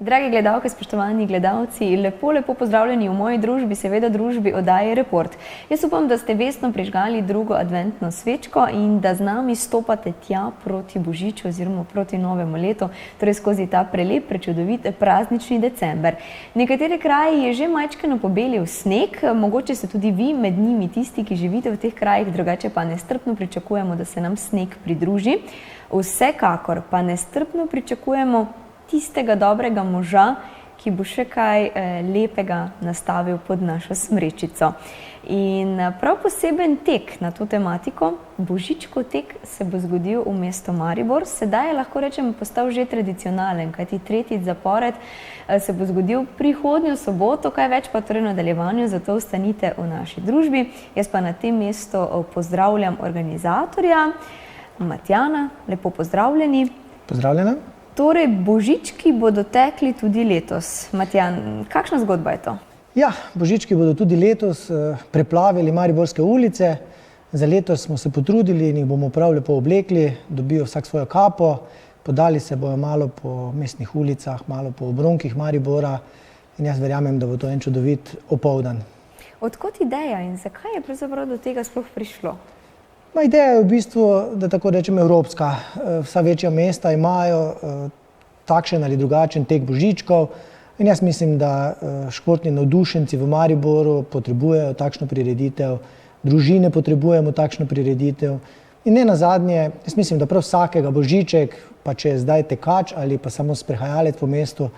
Dragi gledalke, spoštovani gledalci, lepo pozdravljeni v moji družbi, seveda družbi oddaje Report. Jaz upam, da ste vestno prižgali drugo adventno svečko in da z nami stopate tja proti Božiču oziroma proti novemu letu, torej skozi ta prelep, prečudovit praznični december. Nekatere kraji je že majčkeno pobelil sneg, mogoče ste tudi vi med njimi tisti, ki živite v teh krajih, drugače pa nestrpno pričakujemo, da se nam sneg pridruži. Vsekakor pa nestrpno pričakujemo tistega dobrega moža, ki bo še kaj lepega nastavil pod našo smrečico. In prav poseben tek na to tematiko, Božičkov tek, se bo zgodil v mestu Maribor. Sedaj je, lahko rečemo, postal že tradicionalen, kajti tretjič zapored se bo zgodil prihodnjo soboto, kaj več pa torej nadaljevanju, zato ostanite v naši družbi. Jaz pa na tem mestu pozdravljam organizatorja, Matjana, lepo pozdravljeni. Pozdravljena. Torej, Božički bodo tekli tudi letos. Matjan, kakšna zgodba je to? Ja, Božički bodo tudi letos preplavili mariborske ulice. Za letos smo se potrudili in jih bomo prav lepo oblekli, dobijo vsak svojo kapo, podali se bojo malo po mestnih ulicah, malo po obronkih Maribora in jaz verjamem, da bo to en čudovit opoldan. Odkot ideja in zakaj je pravzaprav do tega sploh prišlo? Ideja je v bistvu, da tako rečem, evropska. Vsa večja mesta imajo takšen ali drugačen tek Božičkov in jaz mislim, da športni navdušenci v Mariboru potrebujejo takšno prireditev, družine potrebujemo takšno prireditev in ne nazadnje, jaz mislim, da prav vsakega Božiček, pa če je zdaj tekač ali pa samo sprehajalec po mestu,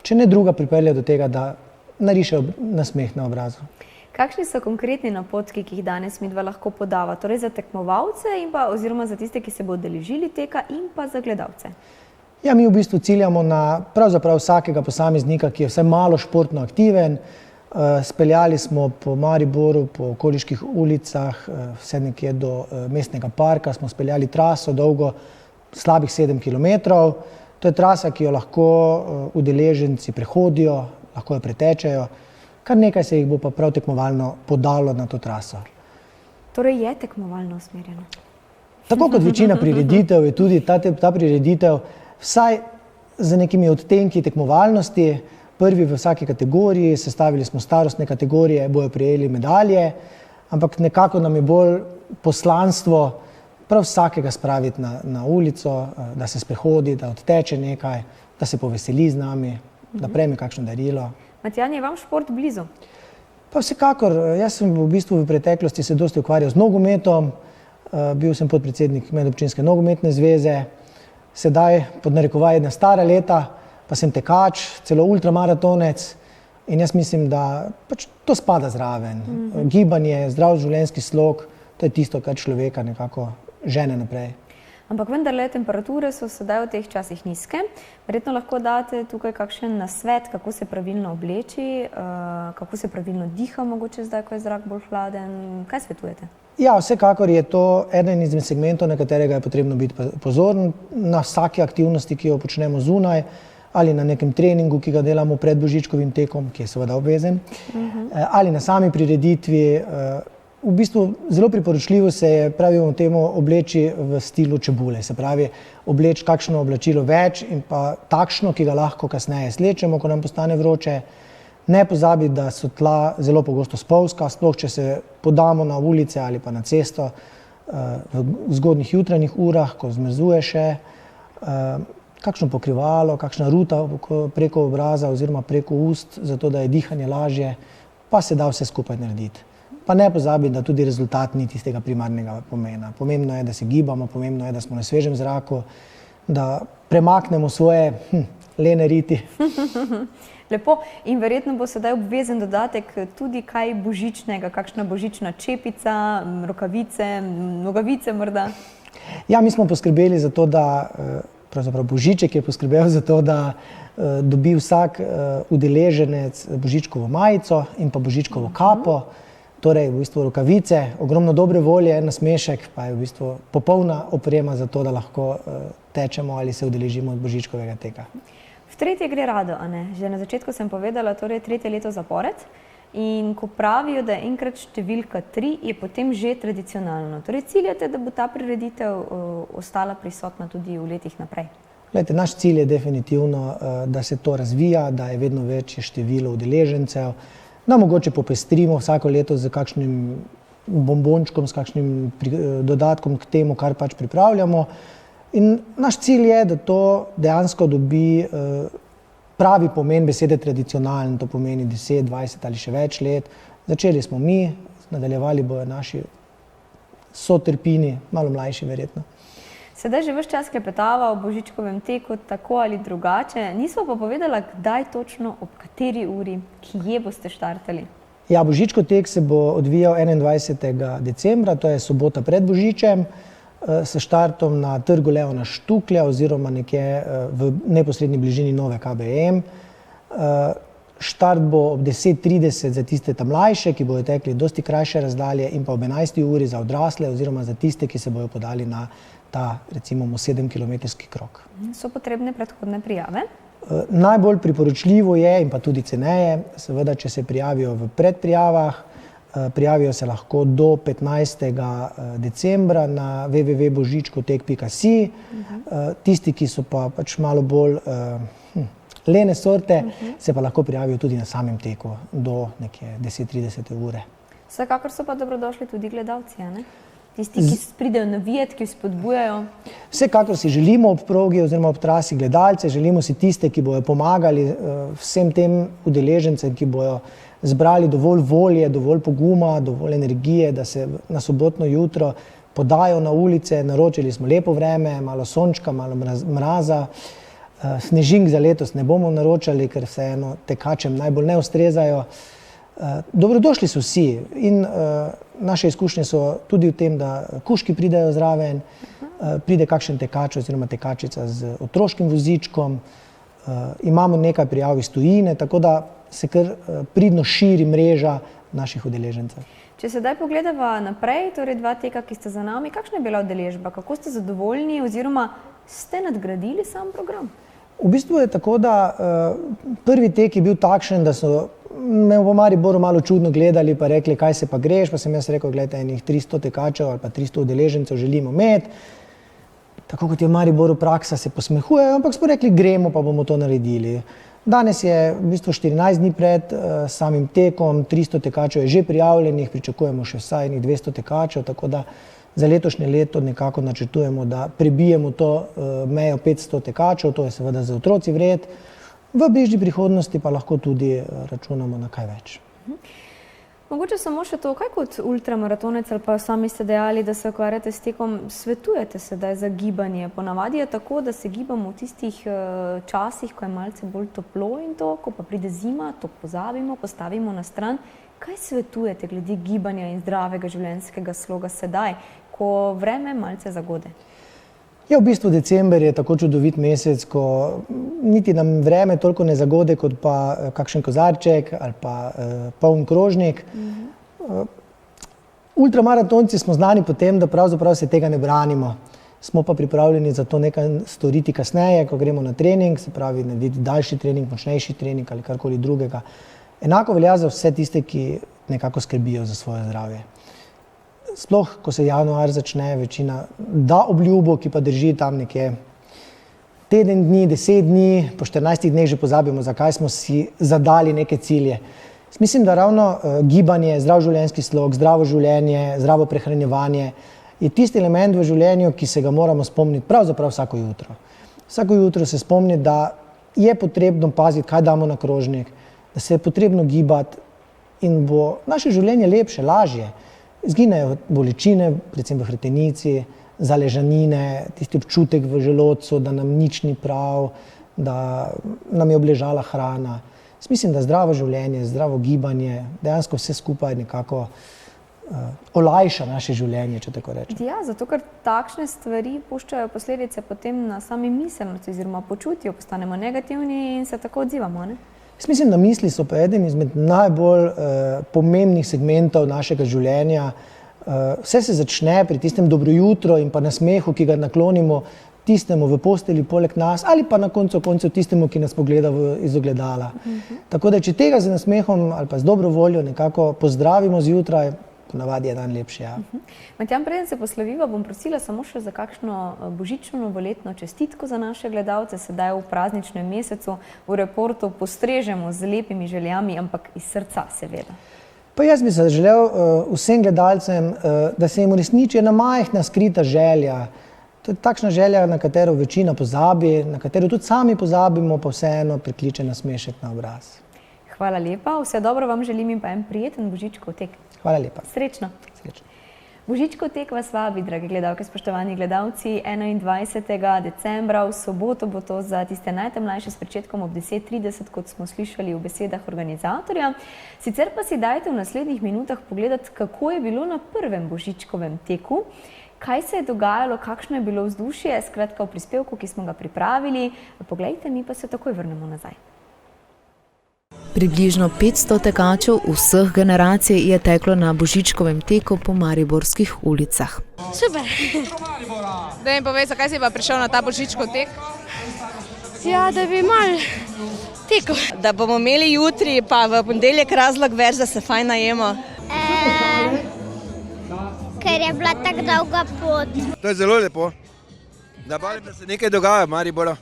če ne druga pripelje do tega, da nariše nasmeh na obrazu. Kakšni so konkretni napotki, ki jih danes midva lahko podava, torej za tekmovalce in pa oziroma za tiste, ki se bodo udeležili teka in pa za gledalce? Ja, mi v bistvu ciljamo na pravzaprav vsakega posameznika, ki je vsaj malo športno aktiven. Speljali smo po Mariboru, po okoliških ulicah, vse nekje do mestnega parka, smo speljali traso dolgo slabih 7 kilometrov. To je trasa, ki jo lahko udeleženci prehodijo, lahko jo pretečejo. Kar nekaj se jih bo pa prav tekmovalno podalo na to traso. Torej je tekmovalno usmerjeno? Tako kot večina prireditev je tudi ta prireditev vsaj z nekimi odtenki tekmovalnosti. Prvi v vsaki kategoriji, sestavili smo starostne kategorije, bojo prejeli medalje, ampak nekako nam je bolj poslanstvo prav vsakega spraviti na ulico, da se sprehodi, da odteče nekaj, da se poveseli z nami, da prejme kakšno darilo. Matjan, je vam šport blizu? Pa vsekakor, jaz sem v bistvu v preteklosti se dosti ukvarjal z nogometom, bil sem podpredsednik Medobčinske nogometne zveze, sedaj pod narekovaji na stara leta, pa sem tekač, celo ultramaratonec in jaz mislim, da pač to spada zraven. Gibanje, zdrav življenjski slog, to je tisto, kar človeka nekako žene naprej. Ampak vendarle temperature so sedaj v teh časih nizke. Verjetno lahko date tukaj kakšen nasvet, kako se pravilno obleči, kako se pravilno diha, mogoče zdaj, ko je zrak bolj hladen. Kaj svetujete? Ja, vsekakor je to eden izmed segmentov, na katerega je potrebno biti pozoren, na vsaki aktivnosti, ki jo počnemo zunaj, ali na nekem treningu, ki ga delamo pred Božičkovim tekom, ki je seveda obvezen, ali na sami prireditvi. V bistvu zelo priporočljivo se je, pravimo temu, obleči v stilu čebule, se pravi obleči kakšno oblačilo več in pa takšno, ki ga lahko kasneje slečemo, ko nam postane vroče. Ne pozabiti, da so tla zelo pogosto spolzka, sploh če se podamo na ulice ali pa na cesto v zgodnjih jutranjih urah, ko zmrzuje še, kakšno pokrivalo, kakšna ruta preko obraza oziroma preko ust, zato da je dihanje lažje, pa se da vse skupaj narediti. Pa ne pozabiti, da tudi rezultat ni tistega primarnega pomena. Pomembno je, da se gibamo, pomembno je, da smo na svežem zraku, da premaknemo svoje lene riti. Lepo. In verjetno bo sedaj obvezen dodatek tudi kaj božičnega, kakšna božična čepica, rokavice, nogavice morda? Ja, mi smo poskrbeli za to, da pravzaprav Božiček je poskrbel za to, da dobi vsak udeleženec božičkovo majico in pa božičkovo kapo. Torej, v bistvu rokavice, ogromno dobre volje, nasmešek, pa je v bistvu popolna oprema za to, da lahko tečemo ali se udeležimo od Božičkovega teka. V tretje gre rado, a ne? Že na začetku sem povedala, torej tretje leto zapored in ko pravijo, da je enkrat številka 3, je potem že tradicionalno. Torej ciljate, da bo ta prireditev ostala prisotna tudi v letih naprej? Glejte, naš cilj je definitivno, da se to razvija, da je vedno večje število udeležencev, da mogoče popestrimo vsako leto z kakšnim bombončkom, s kakšnim dodatkom k temu, kar pač pripravljamo. In naš cilj je, da to dejansko dobi pravi pomen besede tradicionalen, to pomeni 10, 20 ali še več let. Začeli smo mi, nadaljevali bojo naši sotrpini, malo mlajši verjetno. Sedaj že ves čas klepetava o Božičkovem teku tako ali drugače, nismo pa povedala, kdaj točno, ob kateri uri, kje boste štartali. Ja, Božičkov tek se bo odvijal 21. decembra, to je sobota pred Božičem, s štartom na trgu Leona Štuklja oziroma nekje v neposredni bližini nove KBM. Štart bo ob 10:30 za tiste tam mlajše, ki bodo tekli dosti krajše razdalje, in pa ob 11. uri za odrasle oziroma za tiste, ki se bodo podali na ta, recimo, 7-kilometrski krog. So potrebne predhodne prijave? Najbolj priporočljivo je, in pa tudi ceneje, seveda, če se prijavijo v predprijavah. Prijavijo se lahko do 15. decembra na www.božičkovtek.si. Tisti, ki so pa pač malo bolj lene sorte, se pa lahko prijavijo tudi na samem teku do neke 10:30 ure. Vsekakor so pa dobrodošli tudi gledalci, ne? Tisti, ki pridejo navijat, ki spodbujajo. Vsekakor si želimo ob progi oziroma ob trasi gledalce, želimo si tiste, ki bojo pomagali vsem tem udeležencem, ki bojo zbrali dovolj volje, dovolj poguma, dovolj energije, da se na sobotno jutro podajo na ulice. Naročili smo lepo vreme, malo sončka, malo mraza. Snežink za letos ne bomo naročali, ker vseeno tekačem najbolj ne ustrezajo. Dobrodošli so vsi in naše izkušnje so tudi v tem, da kužki pridejo zraven, pride kakšen tekač oziroma tekačica z otroškim vozičkom, imamo nekaj prijav iz tujine, tako da se kar pridno širi mreža naših udeležencev. Če sedaj pogledava naprej, torej 2 teka, ki ste za nami, kakšna je bila udeležba? Kako ste zadovoljni oziroma ste nadgradili sam program? V bistvu je tako, da prvi tek je bil takšen, da so me v Mariboru malo čudno gledali pa rekli, kaj se pa greš, pa sem jaz rekel, gledajte, enih 300 tekačev ali pa 300 udeležencev želimo imeti. Tako kot je v Mariboru praksa, se posmehujejo, ampak smo rekli, gremo pa bomo to naredili. Danes je v bistvu 14 dni pred samim tekom, 300 tekačev je že prijavljenih, pričakujemo še vsaj 200 tekačev, tako da za letošnje leto nekako načrtujemo, da prebijemo to mejo 500 tekačev, to je seveda za otroci vred. V bližnji prihodnosti pa lahko tudi računamo na kaj več. Mogoče samo še to, kaj kot ultramaratonec ali pa sami ste dejali, da se ukvarjate s tekom, svetujete sedaj za gibanje? Ponavadi je tako, da se gibamo v tistih časih, ko je malce bolj toplo in to, ko pa pride zima, to pozabimo, postavimo na stran. Kaj svetujete glede gibanja in zdravega življenjskega sloga sedaj, ko vreme malce zagode? Ja, v bistvu december je tako čudovit mesec, ko niti nam vreme toliko ne zagode, kot pa kakšen kozarček ali pa poln krožnik. Ultramaratonci smo znani po tem, da pravzaprav se tega ne branimo. Smo pa pripravljeni za to nekaj storiti kasneje, ko gremo na trening, se pravi narediti daljši trening, močnejši trening ali karkoli drugega. Enako velja za vse tiste, ki nekako skrbijo za svoje zdravje. Sploh, ko se januar začne, večina da obljubo, ki pa drži tam nekje teden dni, 10 dni, po 14 dneh že pozabimo, zakaj smo si zadali neke cilje. Mislim, da ravno gibanje, zdrav življenjski slog, zdravo življenje, zdravo prehranjevanje je tisti element v življenju, ki se ga moramo spomniti pravzaprav vsako jutro. Vsako jutro se spomniti, da je potrebno paziti, kaj damo na krožnik, da se je potrebno gibati in bo naše življenje lepše, lažje. Zginejo bolečine, predvsem v hrbtenici, zaležanine, tisti občutek v želodcu, da nam nič ni prav, da nam je obležala hrana. Mislim, da zdravo življenje, zdravo gibanje, dejansko vse skupaj nekako olajša naše življenje, če tako rečem. Ja, zato ker takšne stvari puščajo posledice potem na sami miselnosti oziroma počutju, postanemo negativni in se tako odzivamo, ne? Mislim, da misli so pa eden izmed najbolj pomembnih segmentov našega življenja. Vse se začne pri tistem dobro jutro in pa nasmehu, ki ga naklonimo tistemu v postelji poleg nas ali pa na koncu koncev tistemu, ki nas pogleda iz ogledala. Tako da, če tega z nasmehom ali pa z dobro voljo nekako pozdravimo zjutraj, ponavadi je dan lepši. Ja. Matjan, preden se posloviva, bom prosila samo še za kakšno božično novoletno čestitko za naše gledalce. Sedaj v prazničnem mesecu v Reportu postrežemo z lepimi željami, ampak iz srca seveda. Pa jaz bi se želel vsem gledalcem, da se jim uresniči ena majhna skrita želja. To je takšna želja, na katero večina pozabi, na katero tudi sami pozabimo, pa vseeno prikliče nasmešek na obraz. Hvala lepa, vse dobro vam želim in pa en prijeten Božičkov tek. Hvala lepa. Srečno. Srečno. Božičkov tek vas vabi, dragi gledalke, spoštovani gledalci, 21. decembra, v soboto bo to za tiste najtemnejše s pričetkom ob 10:30, kot smo slišali v besedah organizatorja. Sicer pa si dajte v naslednjih minutah pogledati, kako je bilo na prvem Božičkovem teku, kaj se je dogajalo, kakšno je bilo vzdušje, skratka v prispevku, ki smo ga pripravili. Poglejte, mi pa se takoj vrnemo nazaj. Približno 500 tekačev vseh generacij je teklo na Božičkovem teku po mariborskih ulicah. Super. Da mi povej, zakaj si pa prišel na ta Božičkov tek? Ja, da bi malo tekel. Da bomo imeli jutri pa v ponedeljek razlog več, da se fajn najemo. Ker je bila tako dolga pot. To je zelo lepo. Da se nekaj dogaja v Mariboru.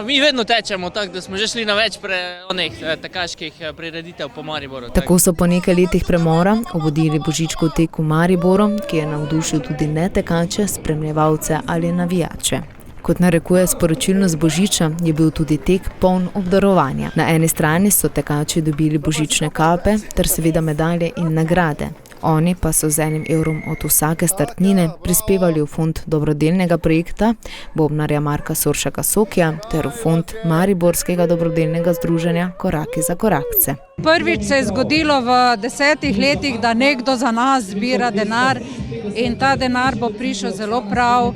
Mi vedno tečemo tako, da smo že šli na več tekaških prireditev po Mariboru. Tako so po nekaj letih premora obudili Božičkov tek v Mariboru, ki je navdušil tudi ne tekače, spremljevalce ali navijače. Kot narekuje sporočilnost Božiča, je bil tudi tek poln obdarovanja. Na eni strani so tekači dobili božične kape ter seveda medalje in nagrade. Oni pa so z €1 od vsake startnine prispevali v fond dobrodelnega projekta bobnarja Marka Soršaka Sokja ter v fond mariborskega dobrodelnega združenja Koraki za korakce. Prvič se je zgodilo v 10 letih, da nekdo za nas zbira denar in ta denar bo prišel zelo prav.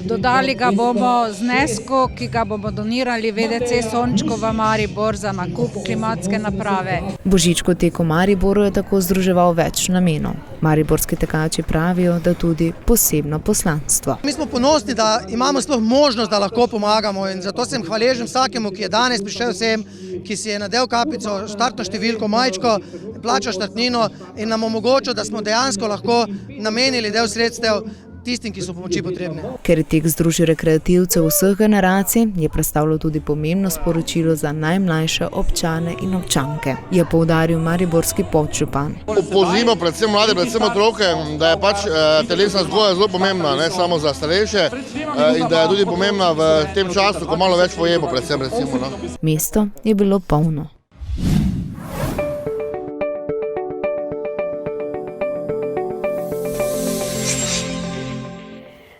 Dodali ga bomo znesku, ki ga bomo donirali VDC Sončko v Maribor za nakup klimatske naprave. Božičkov tek v Mariboru je tako združeval več namenov. Mariborski tekači pravijo, da tudi posebno poslanstvo. Mi smo ponosni, da imamo sploh možnost, da lahko pomagamo in zato sem hvaležen vsakemu, ki je danes prišel sem, ki si je nadel kapico, štartno številko, majčko, plačal štartnino in nam omogočil, da smo dejansko lahko namenili del sredstev tistim, ki so pomoči potrebne. Ker je tek združil rekreativcev vseh generacij, je predstavljal tudi pomembno sporočilo za najmlajše občane in občanke, je poudaril mariborski podžupan. Pozivamo predvsem mlade, predvsem otroke, da je telesna vzgoja zelo pomembna, ne samo za starejše, in da je tudi pomembna v tem času, ko malo več pojemo, predvsem recimo. Mesto je bilo polno.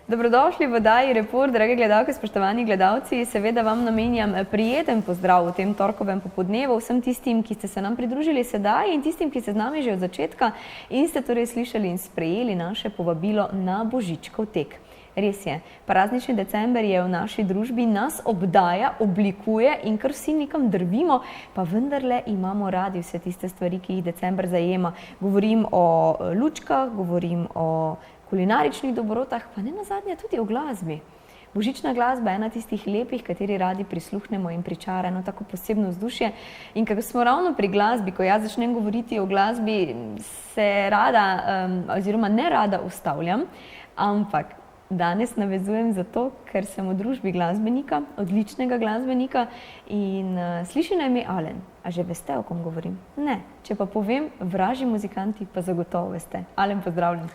Dobrodošli v oddaji Report, drage gledalke, spoštovani gledalci. Seveda vam namenjam prijeten pozdrav v tem torkovem popodnevu vsem tistim, ki ste se nam pridružili sedaj in tistim, ki ste z nami že od začetka in ste torej slišali in sprejeli naše povabilo na Božičkov tek. Res je, praznični december je v naši družbi, nas obdaja, oblikuje in kar vsi nekam drvimo, pa vendarle imamo radi vse tiste stvari, ki jih december zajema. Govorim o lučkah, govorim o kulinaričnih dobrotah, pa ne nazadnje tudi o glasbi. Božična glasba je ena tistih lepih, kateri radi prisluhnemo in pričara eno tako posebno vzdušje. In kako smo ravno pri glasbi, ko jaz začnem govoriti o glasbi, se rada oziroma ne rada ustavljam, ampak danes navezujem zato, ker sem v družbi glasbenika, odličnega glasbenika in sliši na ime Alen. A že veste, o kom govorim? Ne. Če pa povem, vražji muzikanti pa zagotovo veste. Alen, pozdravljen.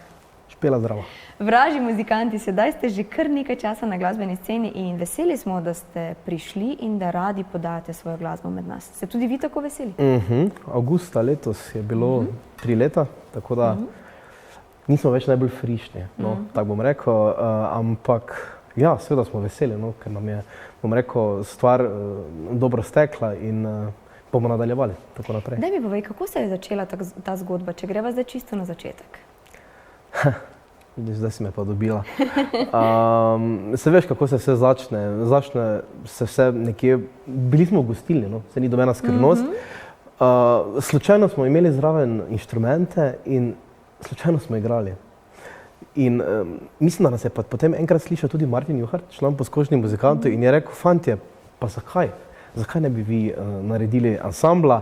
Špela zdrava. Vražji muzikanti, sedaj ste že kar nekaj časa na glasbeni sceni in veseli smo, da ste prišli in da radi podajate svojo glasbo med nas. Ste tudi vi tako veseli? Avgusta letos je bilo 3 leta, tako da nismo več najbolj frišni, tako bom rekel, ampak ja, seveda smo veseli, ker nam je, bom rekel, stvar dobro stekla in bomo nadaljevali tako naprej. Daj mi povej, kako se je začela ta zgodba, če greva zdaj čisto na začetek? Zdaj si me pa dobila. Se veš, kako se vse začne. Začne se vse nekje, bili smo v gostilni, se ni dobena skrivnost. Slučajno smo imeli zraven inštrumente in slučajno smo igrali. In mislim, da nas je potem enkrat slišal tudi Martin Juhart, član poskočnih muzikantov, in je rekel, fantje, pa zakaj? Zakaj ne bi vi naredili ansambla?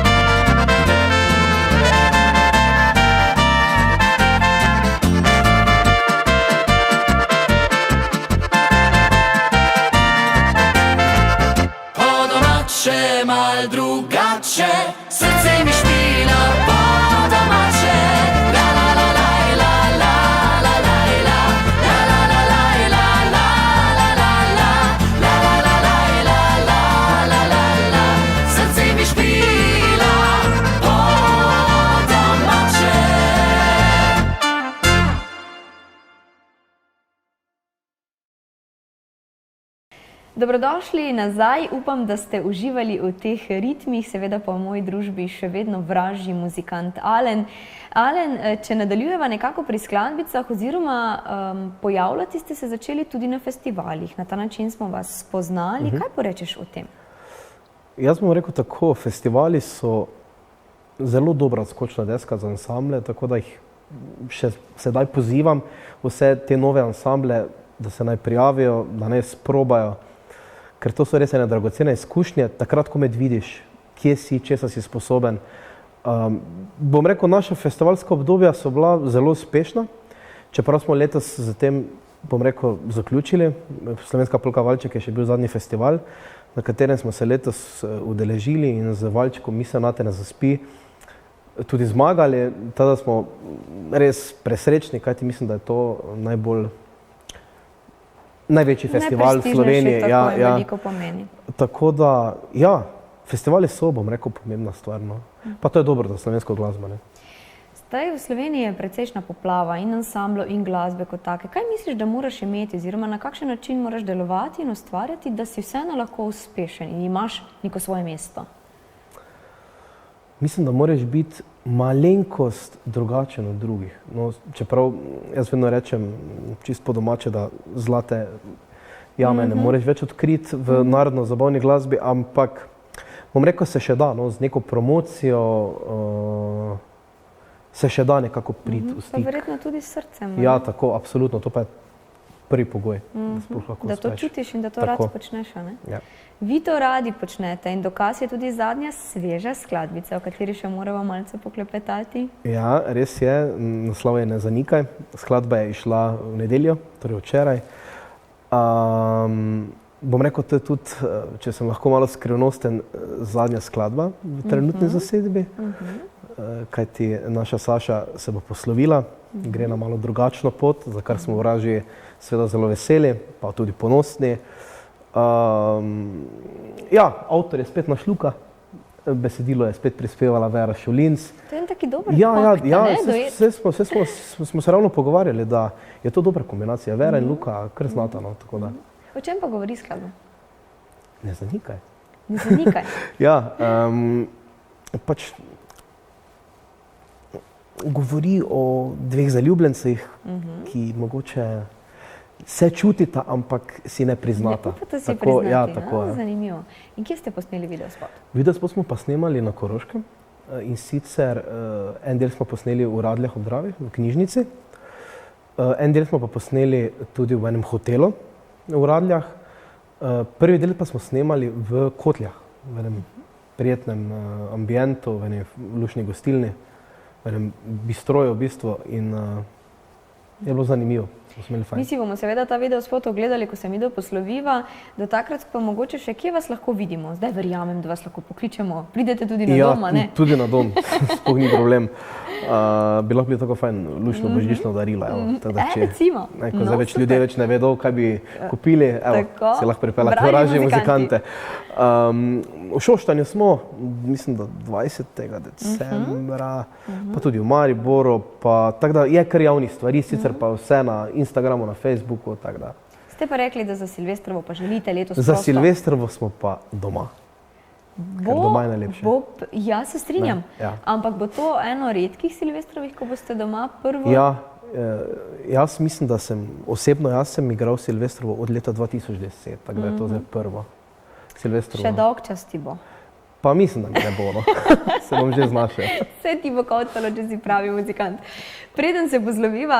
domače, srce mi špila po domače. La la la la la la la la la, la la la la la la la la la, la la la la la la la la, srce mi špila po domače. Dobrodošli nazaj, upam, da ste uživali v teh ritmih, seveda pa v moji družbi še vedno vražji muzikant Alen. Alen, če nadaljujeva nekako pri skladbicah oziroma pojavljati ste se začeli tudi na festivalih, na ta način smo vas spoznali, kaj porečeš o tem? Jaz bom rekel tako, festivali so zelo dobra odskočna deska za ansamble, tako da jih še sedaj pozivam vse te nove ansamble, da se naj prijavijo, da naj sprobajo, ker to so res ene dragocene izkušnje, takrat, ko med vidiš, kje si, česa si sposoben. Bom rekel, naša festivalska obdobja so bila zelo uspešna, čeprav smo letos z tem, bom rekel, zaključili. Slovenska polka Valček je še bil zadnji festival, na katerem smo se letos udeležili in z Valčkom Mi se nate ne zaspi tudi zmagali. Tada smo res presrečni, kajti mislim, da je to največji festival v Sloveniji. Tako in veliko pomeni. Tako da, ja, festivali so, bom rekel, pomembna stvar. Pa to je dobro za slovensko glasbo. Zdaj v Sloveniji je precejšna poplava in ansamblov in glasbe kot take. Kaj misliš, da moraš imeti oziroma na kakšen način moraš delovati in ustvarjati, da si vseeno lahko uspešen in imaš neko svoje mesto? Mislim, da moraš biti malenkost drugačen od drugih. No, čeprav jaz vedno rečem čisto po domače, da zlate jame ne moreš več odkriti v narodno-zabavni glasbi, ampak bom rekel, se še da, z neko promocijo se še da nekako priti v stik. Pa verjetno tudi s srcem. Ja, tako, absolutno, to pa je prvi pogoj, da sploh lahko uspeš. Da to čutiš in da to rad počneš, a ne? Ja. Vi to radi počnete in dokaz je tudi zadnja sveža skladbica, o kateri še moramo malce poklepetati. Ja, res je, naslov je Ne zanikaj, skladba je išla v nedeljo, torej včeraj. Bom rekel, to je tudi, če sem lahko malo skrivnosten, zadnja skladba v trenutni zasedbi, kajti naša Saša se bo poslovila, gre na malo drugačno pot, za kar smo vražji seveda zelo veseli, pa tudi ponosni. Ja, avtor je spet naš Luka, besedilo je spet prispevala Vera Šulinc. To je en taki dober pakt, ne? Smo se ravno pogovarjali, da je to dobra kombinacija, Vera in Luka, kar znata, tako da. O čem pa govori skladba? Ne zanikaj. Ne zanikaj? Ja, pač govori o dveh zaljubljencih, ki mogoče se čutita, ampak si ne priznata. Ne upate si priznati, zanimivo. In kje ste posneli videospot? Videospot smo pa snemali na Koroškem in sicer en del smo posneli v Radljah ob Dravi, v knjižnici. En del smo pa posneli tudi v enem hotelu v Radljah. Prvi del pa smo snemali v Kotljah, v enem prijetnem ambientu, v eni lušni gostilni, v enem bistroju v bistvu in je bilo zanimivo. Mi si bomo seveda ta videospot ogledali, ko se midva posloviva, do takrat pa mogoče še kje vas lahko vidimo. Zdaj verjamem, da vas lahko pokličemo. Pridete tudi na dom, a ne? Ja, tudi na dom, sploh ni problem. Bi lahko bilo tako fajn lušno božično darilo. Recimo. Zdaj več ljudje več ne vedo, kaj bi kupili, si lahko pripeljati vražje muzikante. V Šoštanju smo, mislim, da 20. decembra, pa tudi v Mariboru, tako da je kar javnih stvari, sicer pa vse na Instagramu, na Facebooku, tako da. Ste pa rekli, da za Silvestrovo pa želite letos prosto? Za Silvestrovo smo pa doma. Ker doma je najlepše. Ja, se strinjam. Ampak bo to eno redkih Silvestrovih, ko boste doma prvo? Ja, jaz mislim, da osebno jaz sem igral Silvestrovo od leta 2010, tako da je to zdaj prvo Silvestrovo. Še dolg čas ti bo? Pa mislim, da mi ne bo, se bom že znašel. Vse ti bo kotalo, če si pravi muzikant. Preden se pozloviva,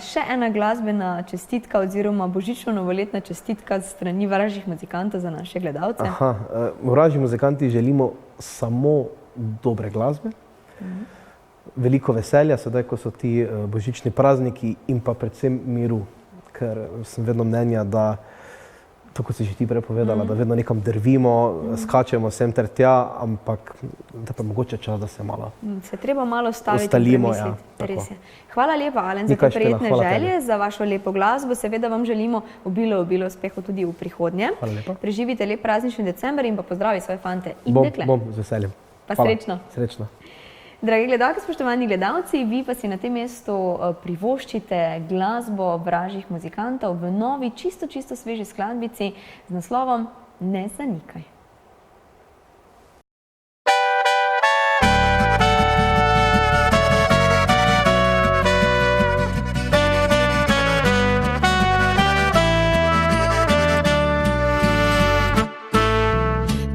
še ena glasbena čestitka oziroma božično-novoletna čestitka s strani Vražjih muzikantov za naše gledalce. Vražji muzikanti želimo samo dobre glasbe, veliko veselja, sedaj, ko so ti božični prazniki in pa predvsem miru, ker sem vedno mnenja, da tako si že ti prepovedala, da vedno nekam drvimo, skačemo sem ter tja, ampak da pa mogoče čas, da se malo Se treba malo staviti in ustalimo, premisliti. ja, Res je. Hvala lepa, Alen, za Nikaj, te prijetne Špela, hvala želje, za vašo lepo glasbo. Seveda vam želimo obilo uspehov tudi v prihodnje. Hvala lepa. Preživite lep praznični december in pa pozdravi svoje fante in dekle. Bom z veseljem. Pa Hvala. srečno. Srečno. Dragi gledalci, spoštovani gledalci, vi pa si na tem mestu privoščite glasbo vražjih muzikantov v novi, čisto sveži skladbici z naslovom Ne zanikaj.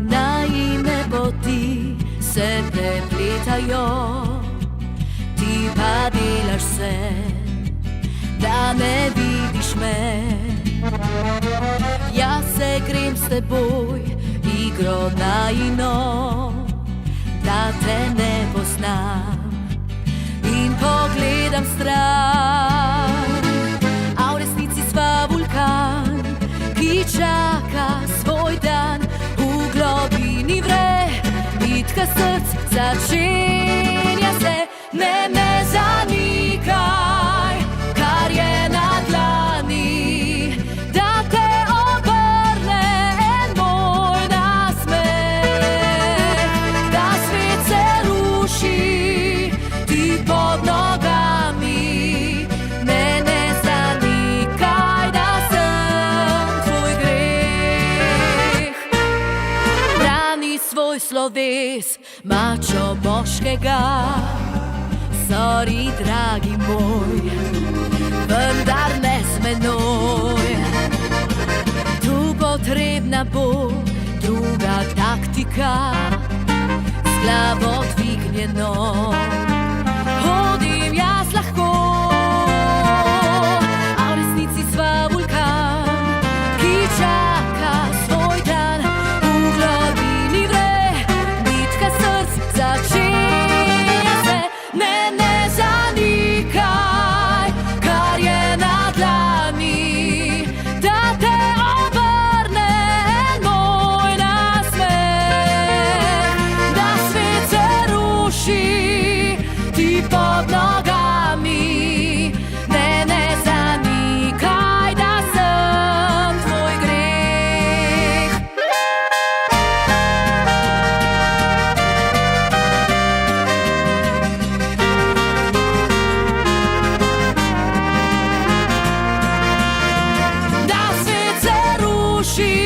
Naivne poti se prepletajo, ti pa delaš se, da ne vidiš me. Jaz se grem s teboj, igro najino, da te ne poznam in pogledam stran. A v resnici sva vulkan, ki čaka svoj dan, v globini vre, bitka src začenja se. Ne zanikaj, kar je na dlani, da te obrne en moj nasmeh. Da svet se ruši ti pod nogami, ne zanikaj, da sem tvoj greh. Brani svoj sloves, mačo moškega, sorry, dragi moj, vendar ne z menoj. Tu potrebna bo druga taktika, z glavo dvignjeno hodim jaz lahko. A v resnici sva vulkan, ki čaka svoj dan, v globini vre, bitka src začenja se. Ne zanikaj, kar je na dlani, da te obrne en moj nasmeh. Da svet se ruši ti pod nogami, ne zanikaj, da sem tvoj greh. Da svet se ruši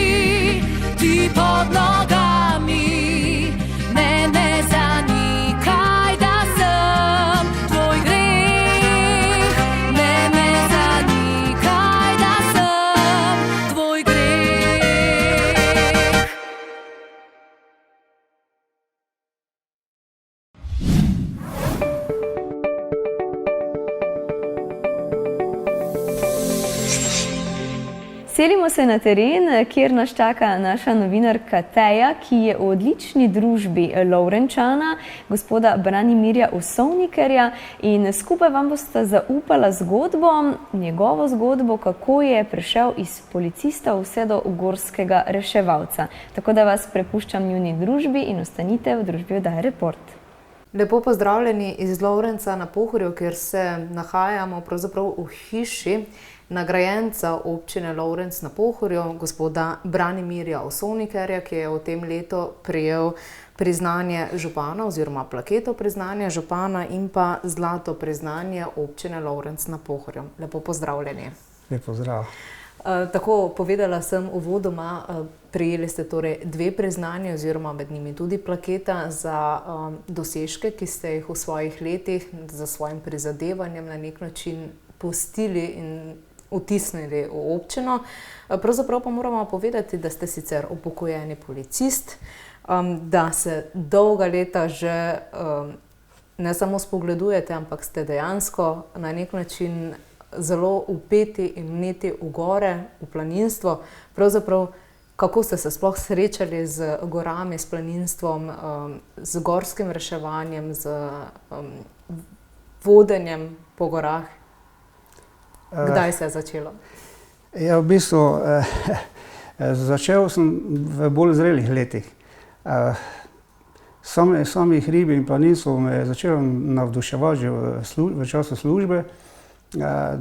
ti pod nogami, ne zanikaj, da sem tvoj greh. Ne zanikaj, da sem tvoj greh. Selimo se na teren, kjer nas čaka naša novinarka Teja, ki je v odlični družbi Lovrenčana, gospoda Branimirja Osovnikarja, in skupaj vam bosta zaupala zgodbo, njegovo zgodbo, kako je prišel iz policista vse do gorskega reševalca. Tako da vas prepuščam njuni družbi in ostanite v družbi oddaje Report. Lepo pozdravljeni iz Lovrenca na Pohorju, kjer se nahajamo pravzaprav v hiši nagrajenca občine Lovrenc na Pohorju, gospoda Branimirja Osovnikarja, ki je v tem letu prejel priznanje župana oziroma plaketo priznanja župana in pa zlato priznanje občine Lovrenc na Pohorju. Lepo pozdravljeni. Lep pozdrav. Tako povedala sem uvodoma, prejeli ste torej 2 priznanje oziroma med njimi tudi plaketa za dosežke, ki ste jih v svojih letih za svojim prizadevanjem na nek način pustili in vtisnili v občino. Pravzaprav pa moramo povedati, da ste sicer upokojeni policist, da se dolga leta že ne samo spogledujete, ampak ste dejansko na nek način zelo vpeti in vneti v gore, v planinstvo. Pravzaprav, kako ste se sploh srečali z gorami, s planinstvom, z gorskim reševanjem, z vodenjem po gorah? Kdaj se je začelo? Ja, v bistvu Začel sem v bolj zrelih letih. Sami hribi in planinstvo me je začelo navduševati že v času službe.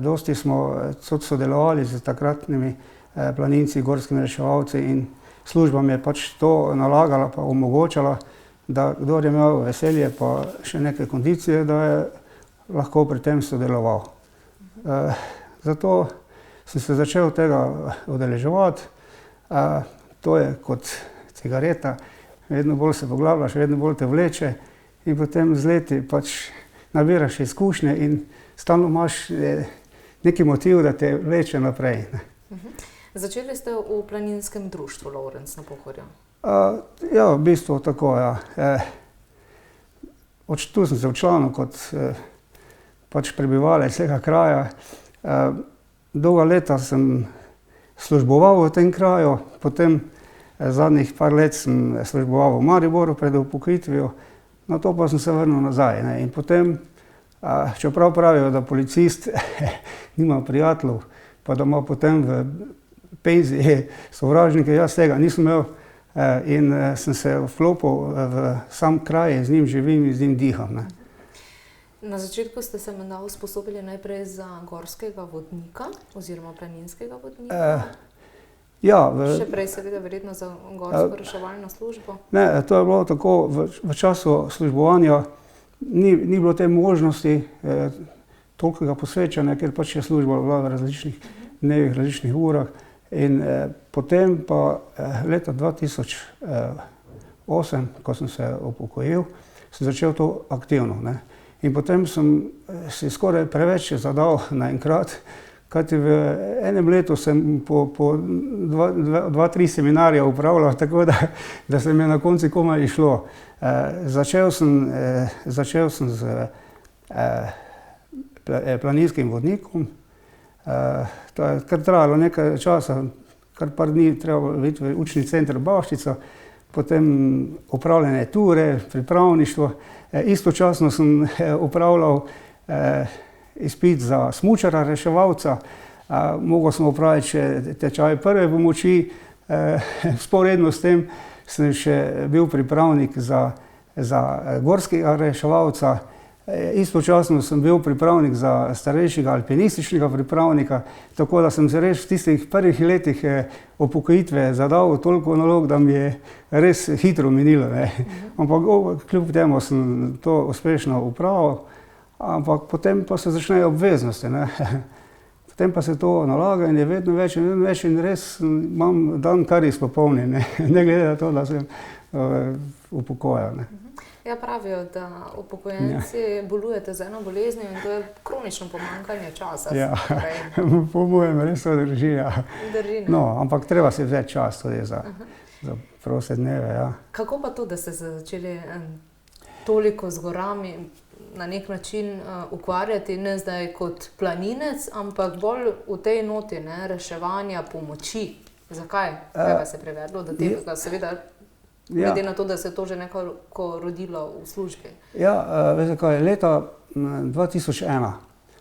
Dosti smo sodelovali z takratnimi planinci, gorskimi reševalci in služba mi je pač to nalagala pa omogočala, da kdor je imel veselje pa še neke kondicije, da je lahko pri tem sodeloval. Zato sem se začel tega udeleževati. To je kot cigareta, vedno bolj se poglabljaš, vedno bolj te vleče in potem z leti pač nabiraš izkušnje in stalno imaš neki motiv, da te vleče naprej. Začeli ste v planinskem društvu Lovrenc na Pohorju? Ja, v bistvu tako, ja. Tu sem se včlanil kot pač prebivalec tega kraja. Dolga leta sem služboval v tem kraju, potem zadnjih par let sem služboval v Mariboru pred upokojitvijo, na to pa sem se vrnil nazaj. In potem, čeprav pravijo, da policist nima prijateljev, pa da ima potem v penziji sovražnike, jaz tega nisem imel in sem se vklopil v sam kraj, z njim živim in z njim diham. Na začetku ste se menda usposobili najprej za gorskega vodnika oziroma planinskega vodnika? Ja. Še prej seveda verjetno za gorsko reševalno službo? Ne, to je bilo tako, v času službovanja ni bilo te možnosti tolikega posvečanja, ker pač je služba bila v različnih dnevih, različnih urah. In potem pa leta 2008, ko sem se upokojil, sem začel to aktivno. In potem sem si skoraj preveč zadal naenkrat, kajti v enem letu sem po 2-3 seminarja upravljal, tako da se mi je na koncu komaj išlo. Začel sem z planinskim vodnikom. To je kar trajalo nekaj časa, kar par dni treba biti v učni center Bavščica, potem upravljene ture, pripravništvo. Istočasno sem upravljal izpit za smučara, reševalca. Mogel sem upraviti še tečaj prve pomoči. Vzporedno s tem sem še bil pripravnik za gorskega reševalca. Istočasno sem bil pripravnik za starejšega alpinističnega pripravnika, tako da sem se res v tistih prvih letih upokojitve zadal toliko nalog, da mi je res hitro minilo. Ampak kljub temu sem to uspešno upravil, ampak potem pa se začnejo obveznosti. Potem pa se to nalaga in je vedno več in res imam dan kar izpopolnjen, ne glede na to, da sem upokojen. Ja, pravijo, da upokojenci bolujete z eno boleznijo in to je kronično pomanjkanje časa. Ja, po mojem res to drži. No, ampak treba si vzeti čas tudi za proste dneve. Kako pa to, da ste začeli toliko z gorami na nek način ukvarjati, ne zdaj kot planinec, ampak bolj v tej noti reševanja, pomoči? Zakaj? Kaj vas je privedlo do tega, seveda glede na to, da se je to že nekako rodilo v službi? Ja, veste kaj, leta 2001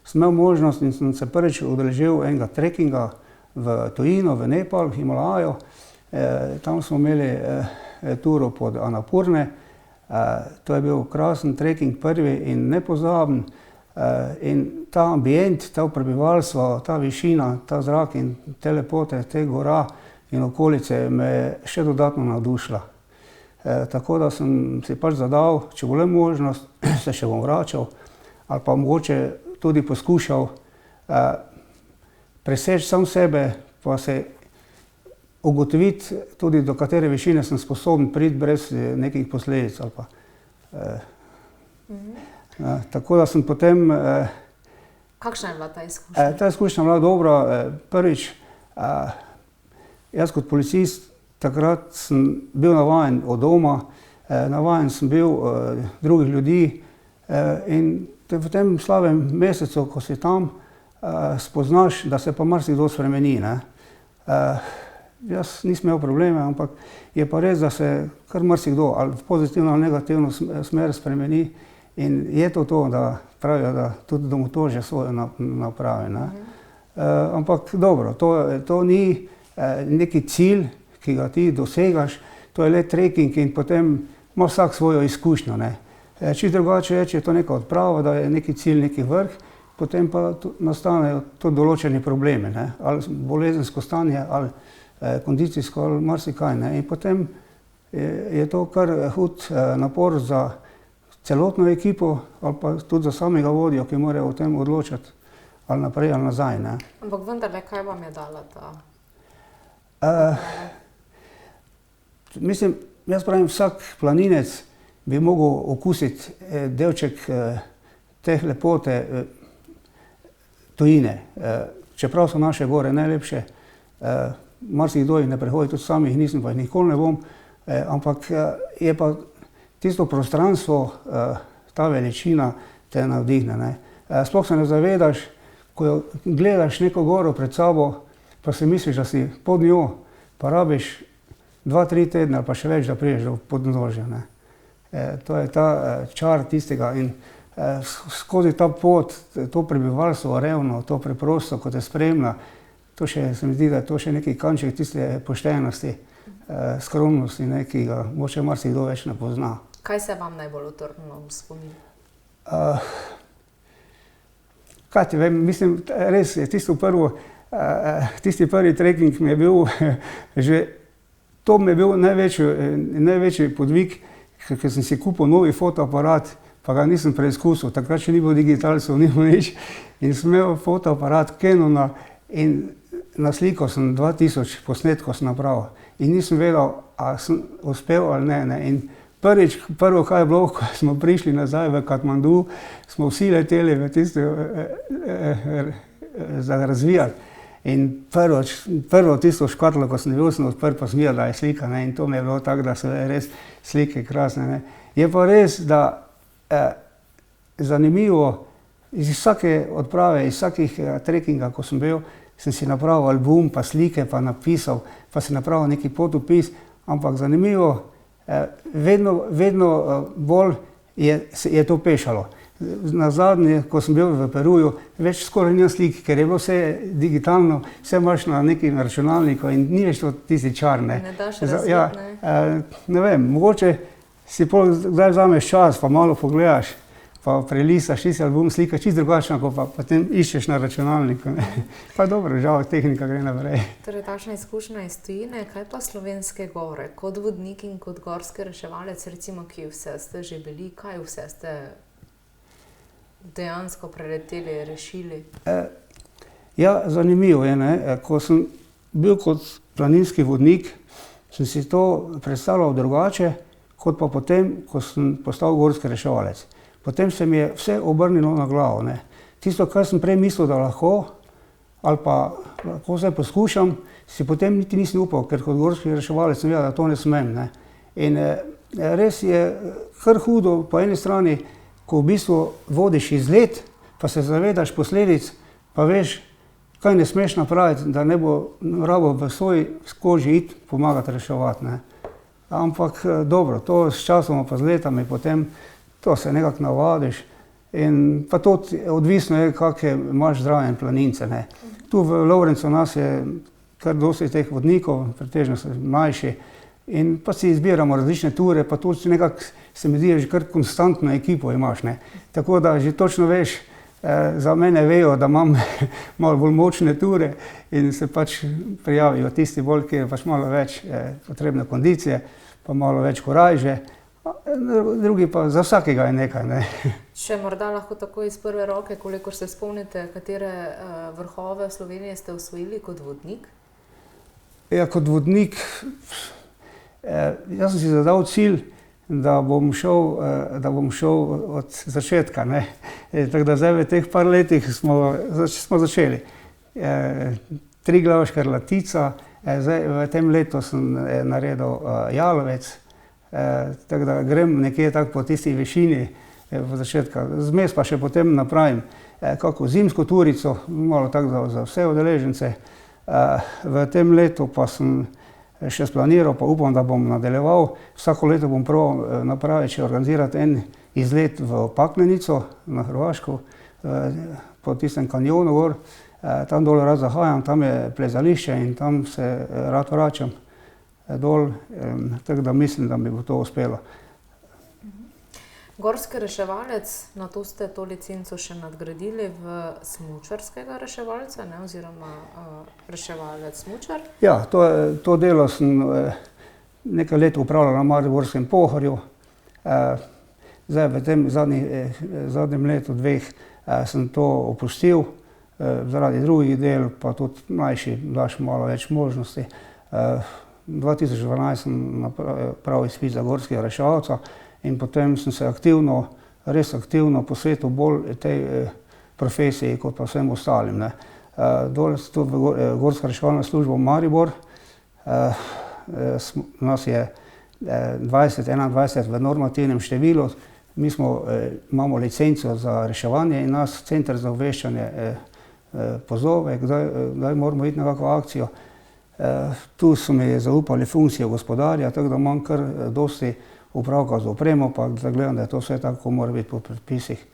sem imel možnost in sem se prvič udeležil enega trekinga v tujino, v Nepal, v Himalajo. Tam smo imeli turo pod Annapurne. To je bil krasen treking, prvi in nepozaben. In ta ambient, ta prebivalstvo, ta višina, ta zrak in te lepote, te gora in okolice me je še dodatno navdušila. Tako da sem si pač zadal, če bo le možnost, se še bom vračal ali pa mogoče tudi poskušal preseči sam sebe, pa se ugotoviti tudi, do katere višine sem sposoben priti brez nekih posledic. Tako da sem potem... Kakšna je bila ta izkušnja? Ta izkušnja je bila dobra. Prvič, jaz kot policist takrat sem bil navajen od doma, navajen sem bil drugih ljudi in v tem slabem mesecu, ko si tam, spoznaš, da se pa marsikdo spremeni. Jaz nisem imel probleme, ampak je pa res, da se kar marsikdo ali v pozitivno ali negativno smer spremeni in je to, da pravijo, da tudi domotožje svoje napravi. Ampak dobro, to ni neki cilj, ki ga ti dosegaš, to je le trekking in potem ima vsak svojo izkušnjo. Ne. Čisto drugače je, če je to neka odprava, da je neki cilj, neki vrh, potem pa nastanejo to določeni problemi, ne. Ali bolezensko stanje, ali kondicijsko, ali marsikaj. Ne. In potem je to kar hud napor za celotno ekipo, ali pa tudi za samega vodjo, ki mora o tem odločati, ali naprej, ali nazaj. Ne. Ampak vendarle, kaj vam je dala ta? Mislim, jaz pravim, vsak planinec bi mogel okusiti delček teh lepote tujine. Čeprav so naše gore najlepše, marsikdo jih ne prehodi, tudi sam jih nisem, pa jih nikoli ne bom, ampak je pa tisto prostranstvo, ta veličina te navdihne. Ne. Sploh se ne zavedaš, ko gledaš neko goro pred sabo, pa si misliš, da si pod njo, pa rabiš 2-3 tedne ali pa še več, da priješ do podnožja. To je ta čar tistega in skozi ta pot, to prebivalstvo revno, to preprosto, ko te spremlja, to še, se mi zdi, da je to še neki kanček tiste poštenosti, skromnosti, ki ga mogoče marsikdo več ne pozna. Kaj se vam najbolj utrnilo v spomin? Kaj ti vem, mislim, res je tisti prvi trekking mi je bil že, to mi je bil največji podvig, ker sem si kupil novi fotoaparat, pa ga nisem preizkusil, takrat še ni bilo digitalcev, ni bilo nič, in sem imel fotoaparat Canona in na sliko sem 2000 posnetkov sem napravil in nisem vedel, ali sem uspel ali ne. In prvo, kaj je bilo, ko smo prišli nazaj v Katmandu, smo vsi leteli v tisto za razvijati. In prvo tisto škatlo, ko sem bil, sem odprl, pa sem videl, da je slika, ne, in to mi je bilo tako, da so res slike krasne. Ne. Je pa res, da zanimivo, iz vsake odprave, iz vsakih trekkinga, ko sem bil, sem si napravil album, pa slike, pa napisal, pa si napravil neki potopis, ampak zanimivo, vedno bolj je to pešalo. Nazadnje, ko sem bil v Peruju, več skoraj nimam slik, ker je bilo vse digitalno, vse imaš na nekem računalniku in ni več to tisti čar. Ne daš razviti, ne? Ne vem, mogoče si kdaj vzameš čas, pa malo pogledaš, pa prelistaš tisti album, slika čisto drugačna, ko pa potem iščeš na računalniku. Pa dobro, žal, tehnika gre naprej. Torej, takšna izkušnja iz tujine, kaj pa slovenske gore? Kot vodnik in kot gorski reševalec, recimo, ki vse ste že bili, kaj vse ste dejansko preleteli, rešili? Ja, zanimivo je, ne. Ko sem bil kot planinski vodnik, sem si to predstavljal drugače, kot pa potem, ko sem postal gorski reševalec. Potem se mi je vse obrnilo na glavo. Ne. Tisto, kar sem prej mislil, da lahko, ali pa lahko vse poskušam, si potem niti nisem upal, ker kot gorski reševalec sem vedel, da to ne smem. Ne. In res je kar hudo po eni strani, ko v bistvu vodiš izlet, pa se zavedaš posledic, pa veš, kaj ne smeš napraviti, da ne bo rabo v svoji koži iti pomagati reševati. Ne. Ampak dobro, to s časom pa z letami potem, to se nekako navadiš in pa tudi odvisno je, kakšne imaš zraven planince. Ne. Tu v Lovrencu nas je kar dosti teh vodnikov, pretežno so mlajši, in pa si izbiramo različne ture, pa tudi nekako se mi zdi, že kar konstantno ekipo imaš. Ne. Tako da že točno veš, za mene vejo, da imam malo bolj močne ture in se pač prijavijo tisti bolj, ki je pač malo več potrebne kondicije, pa malo več korajže. Drugi pa za vsakega je nekaj. Ne. Še morda lahko tako iz prve roke, kolikor se spomnite, katere vrhove v Sloveniji ste osvojili kot vodnik? Ja, kot vodnik, jaz sem si zadal cilj, da bom šel od začetka. Ne. Tako da zdaj v teh par letih smo začeli. Triglav, Škrlatica, zdaj v tem letu sem naredil Jalovec, tako da grem nekje tako po tisti višini v začetka. Zmes pa še potem napravim kako zimsko turico, malo tako za vse udeležence. V tem letu pa sem še splaniral, pa upam, da bom nadaljeval. Vsako leto bom probal napraviti, organizirati en izlet v Paklenico na Hrvaško, po tistem kanjonu gor. Tam dol rad zahajam, tam je plezališče in tam se rad vračam dol, tako da mislim, da mi bo to uspelo. Gorski reševalec, na to ste to licenco še nadgradili v smučarskega reševalca, ne, oziroma reševalec smučar? Ja, to delo sem nekaj let upravljal na Mariborskem Pohorju. Zdaj v tem zadnjem letu, dveh sem to opustil, zaradi drugih del, pa tudi mlajši daš malo več možnosti. 2012 sem napravil izpit za gorskega reševalca in potem sem se res aktivno posvetil bolj tej profesiji kot pa vsem ostalim. Dol tudi v Gorska reševalna služba Maribor, nas je 20-21 v normativnem številu, mi imamo licenco za reševanje in nas center za obveščanje pozove, kdaj moramo iti na kakšno akcijo. Tu so mi zaupali funkcijo gospodarja, tako da imam kar dosti upravka z opremo, pa da gledam, da je to vse tako, ko mora biti po predpisih.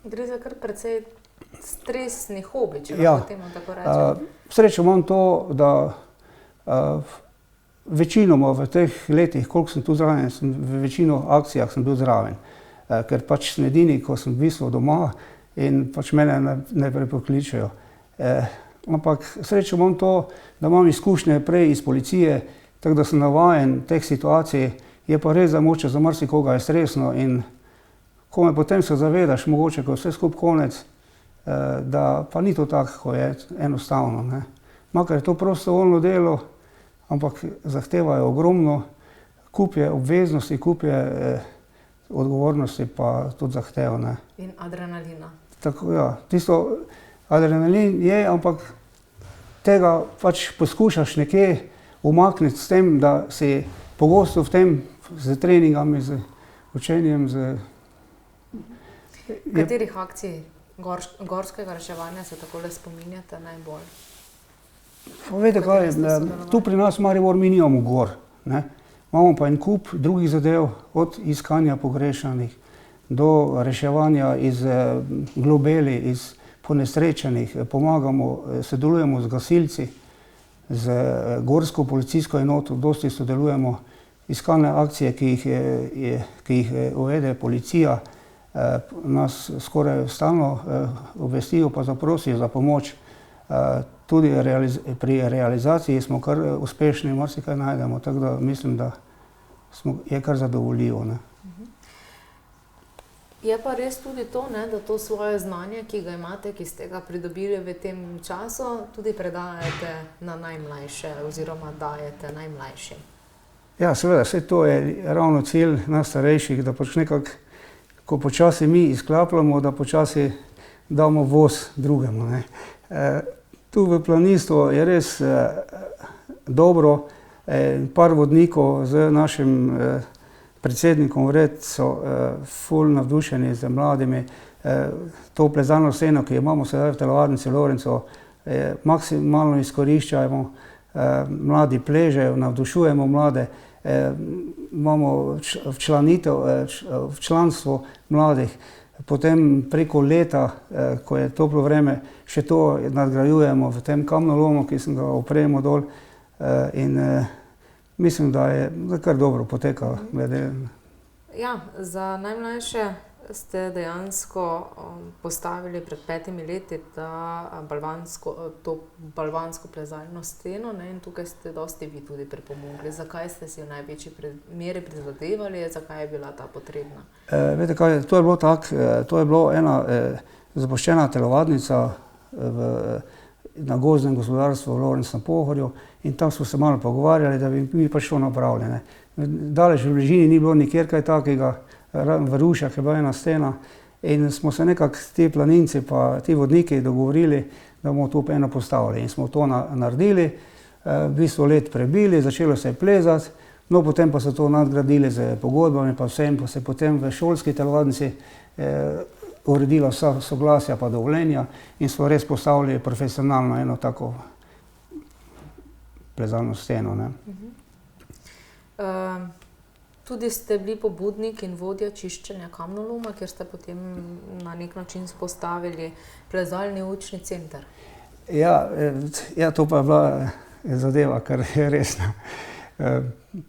Gre za kar precej stresni hobi, če lahko temu tako rečem. Srečo imam to, da večinoma v teh letih, koliko sem tu zraven, v večino akcijah sem bil zraven, ker pač sem edini, ko sem v bistvu doma in pač mene ne prepokličejo. Ampak srečo imam to, da imam izkušnje prej iz policije, tako da sem navajen teh situacij, je pa res, da mogoče za marsikoga je stresno in ko me potem se zavedaš, mogoče, ko je vse skupaj konec, da pa ni to tako, ko je enostavno. Makar je to prostovoljno delo, ampak zahtevajo ogromno, kup je obveznosti, kup je odgovornosti, pa tudi zahtev. In adrenalina. Tako, ja. Tisto adrenalin je, ampak tega pač poskušaš nekje umakniti s tem, da si pogosto v tem, z treningami, z učenjem, Katerih akcij gorskega reševanja se takole spominjate najbolj? Veste kaj, tu pri nas v Mariboru mi nimamo gor. Imamo pa en kup drugih zadev, od iskanja pogrešanih do reševanja iz globeli, iz ponesrečenih. Pomagamo, sodelujemo z gasilci, z gorsko policijsko enoto, dosti sodelujemo. Iskalne akcije, ki jih uvede policija, nas skoraj stalno obvestijo pa zaprosijo za pomoč. Tudi pri realizaciji smo kar uspešni, marsikaj najdemo, tako da mislim, da je kar zadovoljivo. Je pa res tudi to, da to svoje znanje, ki ga imate, ki ste ga pridobili v tem času, tudi predajate na najmlajše oziroma dajete najmlajšim. Ja, seveda, vse to je ravno cilj nas starejših, da pač nekako, ko počasi mi izklapljamo, da počasi damo voz drugemu. Tu v planinstvu je res dobro, par vodnikov z našim predsednikom vred so ful navdušeni z mladimi. To plezalno sceno, ki imamo sedaj v telovadnici Lorenco, maksimalno izkoriščajmo, mladi pležejo, navdušujemo mlade, imamo v članstvu mladih, potem preko leta, ko je toplo vreme, še to nadgrajujemo v tem kamnolomu, ki sem ga opremo dol in mislim, da je kar dobro poteka. Ja, za najmlajše ste dejansko postavili pred 5 leti to balvansko plezalno steno in tukaj ste dosti vi tudi pripomogli. Zakaj ste si v največji meri prizadevali, zakaj je bila ta potrebna? Veste kaj, to je bilo tako, to je bilo ena zapuščena telovadnica na gozdnem gospodarstvu v Lorencu na Pohorju in tam smo se malo pogovarjali, da bi mi pač to napravili. Daleč v bližini ni bilo nikjer kaj takega, v Rušah je bila ena stena in smo se nekako ti planinci pa ti vodniki dogovorili, da bomo tu eno postavili in smo to naredili, v bistvu let prebili, začelo se je plezati, no potem pa so to nadgradili z pogodbami pa vsem, pa se potem v šolski telovadnici uredila vsa soglasja pa dovoljenja in smo res postavili profesionalno eno tako plezalno steno. Tudi ste bili pobudnik in vodja čiščenja kamnoloma, kjer ste potem na nek način spostavili plezalni učni center. Ja, to pa je bila zadeva, kar je resna.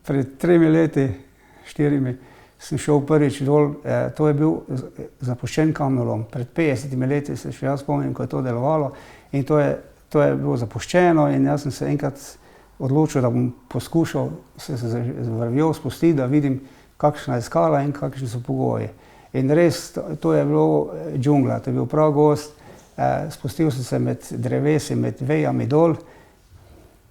Pred 3 leti, 4 sem šel prvič dol, to je bil zapuščen kamnolom. Pred 50 leti se še jaz spomnim, ko je to delovalo in to je bilo zapuščeno in jaz sem se enkrat odločil, da bom poskušal se z vrvjo spustiti, da vidim, kakšna je skala in kakšni so pogoji. In res, to je bilo džungla, to je bil prav gost. Spustil sem se med drevesi, med vejami dol,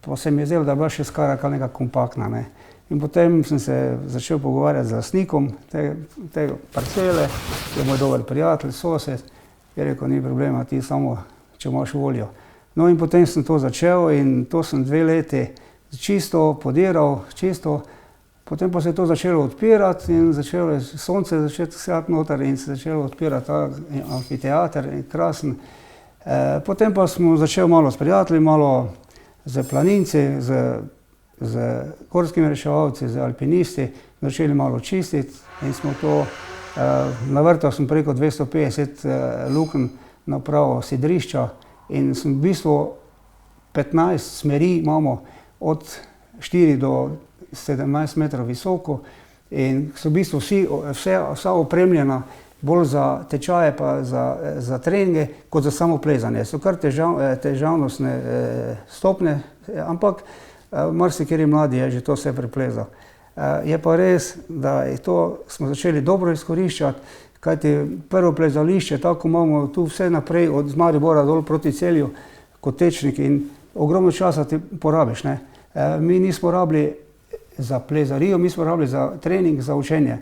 pa se mi je zdelo, da je bila še skala nekaj kompaktna. Ne. In potem sem se začel pogovarjati z lastnikom te parcele, je moj dober prijatelj, sosed, je rekel, ni problema, ti samo, če imaš voljo. No in potem sem to začel in to sem 2 leti čisto podiral, potem pa se je to začelo odpirati in začelo je sonce začeti sjati noter in se začelo odpirati ta amfiteater in krasen. Potem pa smo začeli malo s prijatelji, malo z planinci, z gorskimi reševalci, z alpinisti, začeli malo čistiti in smo to, navrtal sem preko 250 lukenj napravo sidrišča in sem v bistvu 15 smeri imamo od 4 do 17 metrov visoko in so v bistvu vsa opremljena bolj za tečaje pa za treninge kot za samo plezanje. So kar težavnostne stopnje, ampak marsikateri mladi je že to vse preplezal. Je pa res, da je to smo začeli dobro izkoriščati, kajti prvo plezališče, tako imamo tu vse naprej od Maribora dol proti Celju kot tečnik in ogromno časa ti porabiš. Ne? Mi nismo rabili za plezarijo, mi smo rabili za trening, za učenje.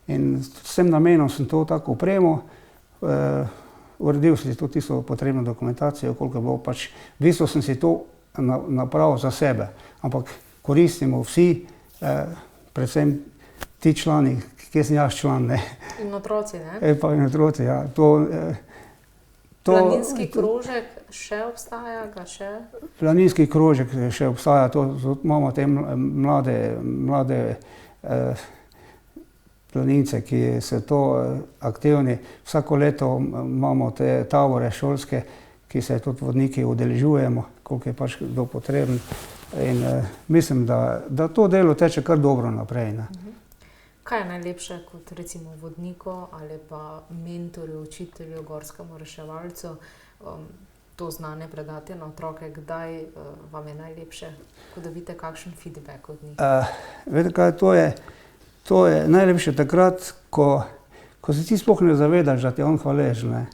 In s tem namenom sem to tako opremo, uredil sem si to tisto potrebno dokumentacijo, koliko je bilo pač, v bistvu sem si to napravil za sebe, ampak koristimo vsi, predvsem ti člani, kje sem jaz član, ne. In otroci, ne? Pa in otroci, ja. Planinski krožek še obstaja, ga še? Planinski krožek še obstaja, to imamo te mlade planince, ki so to aktivni. Vsako leto imamo te tabore šolske, ki se tudi vodniki udeležujemo, koliko je pač kdo potreben. In mislim, da to delo teče kar dobro naprej. Ne. Kaj je najlepše kot recimo vodniku ali pa mentorju, učitelju, gorskemu reševalcu to znanje predati na otroke? Kdaj vam je najlepše, ko dobite kakšen feedback od njih? Veste kaj, to je najlepše takrat, ko se ti sploh ne zavedaš, da ti je on hvaležen.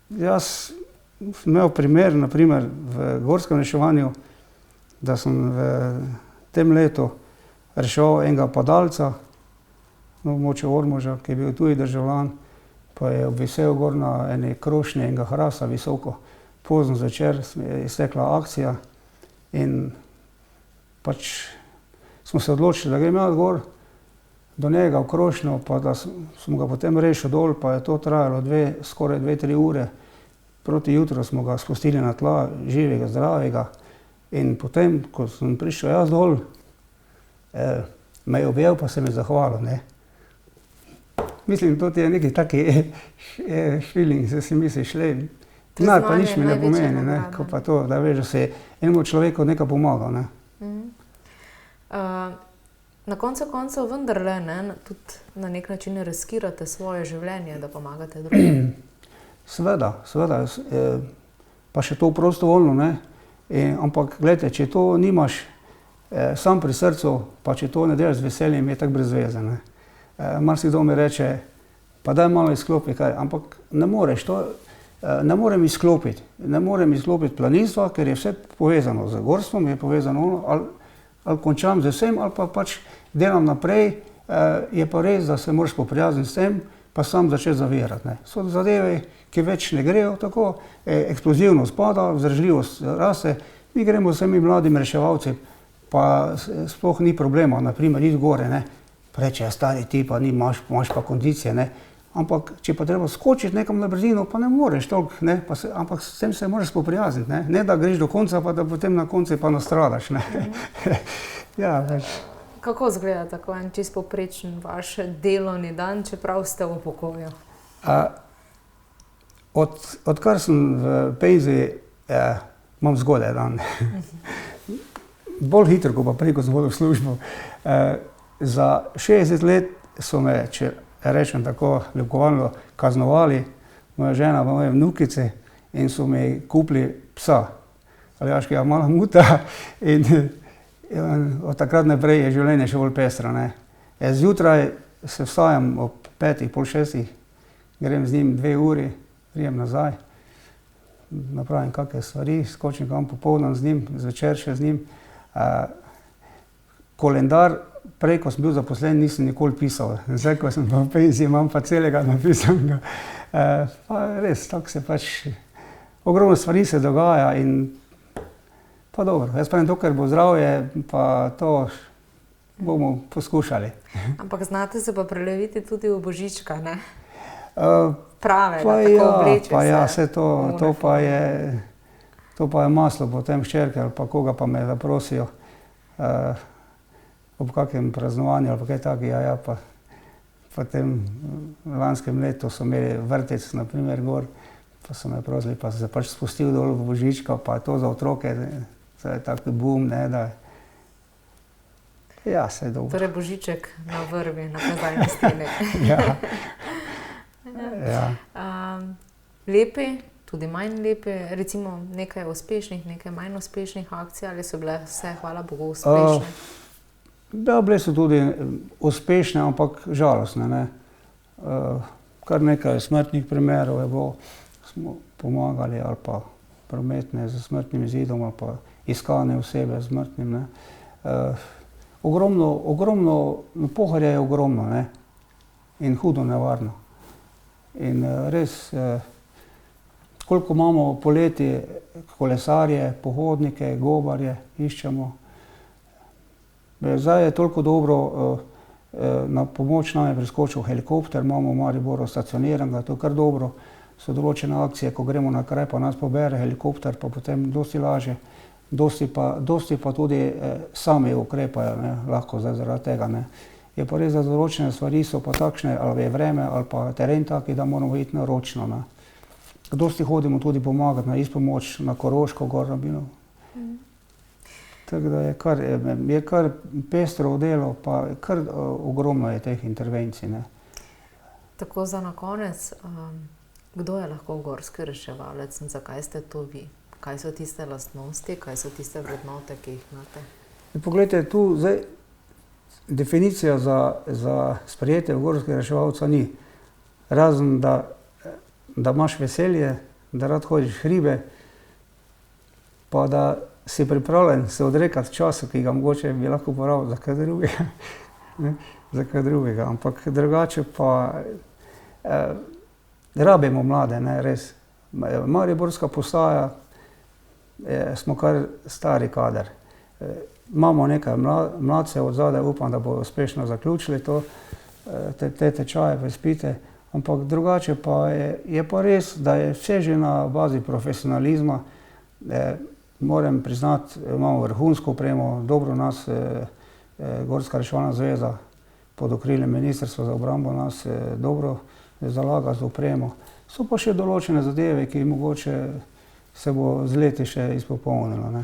Jaz sem imel primer, naprimer v gorskem reševanju, da sem v tem letu reševal enega padalca, na območju Ormoža, ki je bil tuji državljan, pa je obvisel gor na eni krošnji enega hrasta visoko. Pozno zvečer je iztekla akcija in pač smo se odločili, da grem jaz gor do njega v krošnjo, pa da smo ga potem rešil dol, pa je to trajalo skoraj 2-3 ure. Proti jutru smo ga spustili na tla, živega, zdravega in potem, ko sem prišel jaz dol, me je objel, pa se mi zahvalil. Ne. Mislim, to je neki taki feeling, da si misliš, denar pa nič mi ne pomeni, ne, ko pa to, da veš, da se enemu človeku nekaj pomaga. Ne. Na koncu koncev vendarle, tudi na nek način riskirate svoje življenje, da pomagate drugim. Seveda, pa še to prostovoljno, ne. Ampak gledajte, če to nimaš sam pri srcu, pa če to ne delaš z veseljem, je tako brez veze. Marsikdo mi reče, pa daj malo izklopi kaj, ampak ne moreš to, ne morem izklopiti planinstva, ker je vse povezano z gorstvom, je povezano ali končam z vsem, ali pa pač delam naprej, je pa res, da se moraš poprijazniti s tem, pa sam začeti zavirati. So zadeve, ki več ne grejo tako, eksplozivnost pada, vzdržljivost raste, mi gremo z vsemi mladimi reševalci, pa sploh ni problema, naprimer, iti gore, ne. Reče, stari ti pa imaš pa kondicije, ne. Ampak, če pa treba skočiti nekam na brzino, pa ne moreš toliko, ne. Ampak s tem se moraš poprijazniti, ne da greš do konca, pa da potem na koncu pa nastradaš, ne. Ja, več. Kako izgleda tako en čisto povprečen vaš delovni dan, čeprav ste v pokoju? Odkar sem v penziji, imam zgodaj dan. Bolj hitro, ko pa prej, ko sem hodil v službo. Za 60 let so me, če rečem tako ljubkovalno, kaznovali, moja žena pa moje vnukice, in so mi kupili psa, aljaškega malamuta, in od takrat naprej je življenje še bolj pestro, ne. Zjutraj se vstajam ob 5, pol 6, grem z njim 2 uri, prijem nazaj, napravim kakšne stvari, skočim kam popoldan z njim, zvečer še z njim. Kolendar, prej, ko sem bil zaposlen, nisem nikoli pisal. Zdaj, ko sem v penziji, imam pa celega napisanega. Pa res, tako se pač, ogromno stvari se dogaja in pa dobro. Jaz pravim, dokler bo zdravje, pa to bomo poskušali. Ampak znate se pa preleviti tudi v božička, ne? Pa Prave, da tako obleče se. Pa ja, vse to pa je maslo potem hčerke ali pa koga pa me zaprosijo ob kakem praznovanju ali pa kaj takega, ja, pa potem v lanskem letu so imeli vrtec, na primer, gor, pa so me prosili, pa sem se pač spustil dol v božička, pa to za otroke, to je taki boom, ne, da ja, se je dobro. Torej božiček na vrvi, na kazalni steni. Ja. Lepi, tudi manj lepi, recimo nekaj uspešnih, nekaj manj uspešnih akcij, ali so bile vse, hvala Bogu, uspešne? Da, bile so tudi uspešne, ampak žalostne, ne. Kar nekaj smrtnih primerov je bilo, smo pomagali, ali pa prometne z smrtnim izidom, ali pa iskane osebe z smrtnim, ne. Ogromno, Pohorje je ogromno, ne, in hudo nevarno. In res, koliko imamo poleti kolesarje, pohodnike, gobarje, iščemo. Zdaj je toliko dobro, na pomoč nam je priskočil helikopter, imamo v Mariboru stacioniranega, to je kar dobro. So določene akcije, ko gremo na kraj, pa nas pobere helikopter, pa potem dosti lažje. Dosti pa tudi sami ukrepajo, ne, lahko zdaj zaradi tega, ne. Je pa res, da določene stvari so pa takšne, ali je vreme, ali pa teren taki, da moramo iti naročno, ne. Dosti hodimo tudi pomagati na izpomoč, na Koroško, gor na Bino. Tako da je kar pestro delo, pa kar ogromno je teh intervencij, ne. Tako za na konec, kdo je lahko gorski reševalec in zakaj ste to vi? Kaj so tiste lastnosti, kaj so tiste vrednote, ki jih imate? Poglejte, tu zdaj definicija za sprejetje gorskega reševalca ni. Razen, da imaš veselje, da rad hodiš hribe, pa da si pripravljen se odrekati času, ki ga mogoče bi lahko porabil za kaj drugega. Za kaj drugega, ampak drugače pa rabimo mlade, ne, res. Mariborska postaja, smo kar stari kader. Imamo nekaj mladcev od zadaj, upam, da bo uspešno zaključili te tečaje, izpite, ampak drugače pa je pa res, da je vse že na bazi profesionalizma. Moram priznati, imamo vrhunsko opremo, dobro nas Gorska reševalna zveza pod okriljem Ministrstva za obrambo nas dobro zalaga z opremo. So pa še določene zadeve, ki mogoče se bo z leti še izpopolnilo, ne.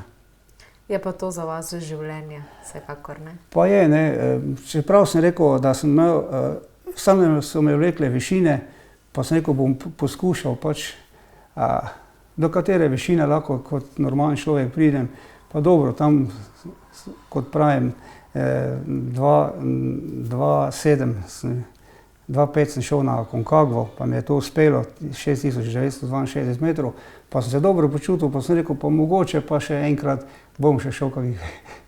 Je pa to za vas življenje, vsekakor, ne? Pa je, ne. Čeprav sem rekel, da sem imel, samo so me vlekle višine, pa sem rekel, bom poskušal pač, do katere višine lahko kot normalen človek pridem. Pa dobro, tam, kot pravim, 2,5 sem šel na Konkagvo, pa mi je to uspelo, 6962 metrov, pa sem se dobro počutil, pa sem rekel, pa mogoče pa še enkrat bom še šel kakih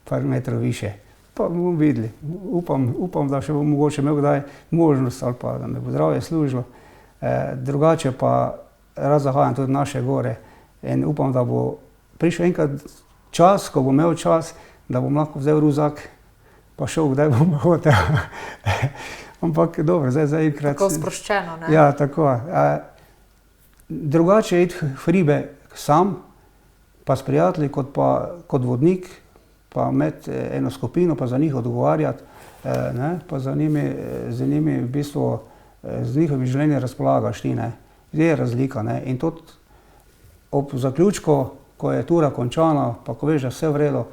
par metrov više. Pa bomo videli. Upam, da še bom mogoče imel kdaj možnost ali pa da me bo zdravje služilo. Drugače pa rad zahajam tudi naše gore in upam, da bo prišel enkrat čas, ko bom imel čas, da bom lahko vzel ruzak pa šel, kdaj bom hotel. Ampak dobro, zdaj enkrat... Tako sproščeno, ne? Ja, tako. Drugače je iti v hribe sam, pa s prijatelji, kot vodnik, pa imeti eno skupino, pa za njih odgovarjati, pa za njimi v bistvu z njihovim življenjem razpolagaš ti, ne. Je razlika, ne. In tudi ob zaključku, ko je tura končana, pa ko veš, da vse v redu,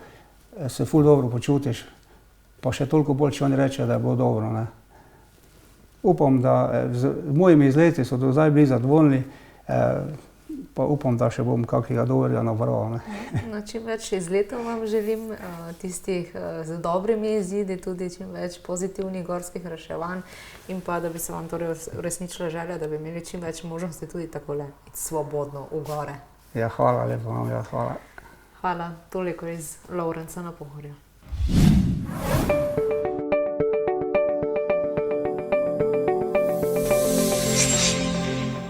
se ful dobro počutiš, pa še toliko bolj, če oni rečejo, da je bilo dobro, ne. Upam, da z mojimi izleti so do zdaj bili zadovoljni, pa upam, da še bom kakega dobrega nabral, ne. No, čim več izletov vam želim, tistih z dobrimi izidi, tudi čim več pozitivnih gorskih reševanj in pa, da bi se vam torej uresničila želja, da bi imeli čim več možnosti tudi takole iti svobodno v gore. Ja, hvala lepo vam, ja, hvala. Hvala, toliko iz Lovrenca na Pohorju.